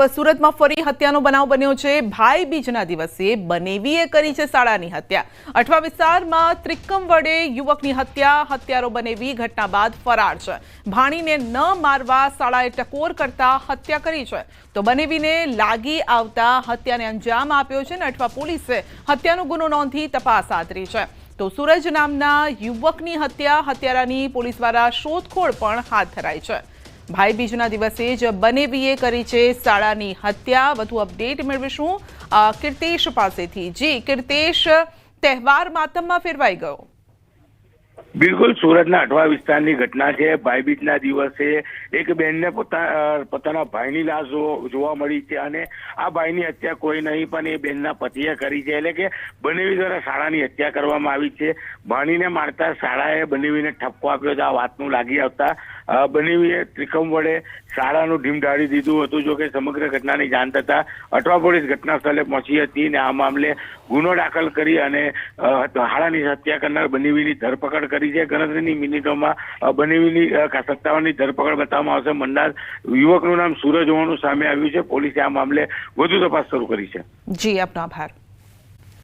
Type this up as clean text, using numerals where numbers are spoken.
સુરતમાં ફરી હત્યાનો બનાવ બન્યો છે। ભાઈ બીજના દિવસે બનેવીએ કરી છે શાળાની હત્યા। અઠવા વિસ્તારમાં ત્રિકમ વડે યુવકની હત્યા। હત્યારો બનેવી ઘટના બાદ ફરાર છે। ભાણીને ન મારવા શાળાએ ટકોર કરતા હત્યા કરી છે, તો બનેવીને લાગી આવતા હત્યાને અંજામ આપ્યો છે અને અઠવા પોલીસે હત્યાનો ગુનો નોંધી તપાસ હાથ ધરી છે। તો સૂરજ નામના યુવકની હત્યા, હત્યારાની પોલીસ દ્વારા શોધખોળ પણ હાથ ધરાઈ છે। ભાઈ બીજના દિવસે જ બનેવીએ કરી છે શાળાની હત્યા। વધુ અપડેટ મેળવીશું કીર્તેશ પાસેથી। જી કીર્તેશ, તહેવાર માતમમાં ફેરવાઈ ગયો। બિલકુલ, સુરતના અઠવા વિસ્તારની ઘટના છે। ભાઈબીજના દિવસે એક બહેનને પોતાના ભાઈની લાશ જોવા મળી છે અને આ ભાઈની હત્યા કોઈ નહીં પણ એ બહેનના પતિએ કરી છે। એટલે કે બનેવી દ્વારા શાળાની હત્યા કરવામાં આવી છે। ભાણીને મારતા શાળાએ બનેવીને ઠપકો આપ્યો છે। આ વાતનું લાગી આવતા બનેવીએ ત્રિકમ વડે શાળાનું ઢીમઢાળી દીધું હતું। જો કે સમગ્ર ઘટનાની જાણ થતા અઠવા પોલીસ ઘટના સ્થળે પહોંચી હતી અને આ મામલે ગુનો દાખલ કરી અને શાળાની હત્યા કરનાર બનેવીની ધરપકડ કરી છે। ગણતરીની મિનિટોમાં બનેવીની સત્તાવાળની ધરપકડ બતાવવામાં આવશે। મનદાર યુવકનું નામ સૂરજ હોવાનું સામે આવ્યું છે। પોલીસે આ મામલે વધુ તપાસ શરૂ કરી છે। જી, આપનો આભાર।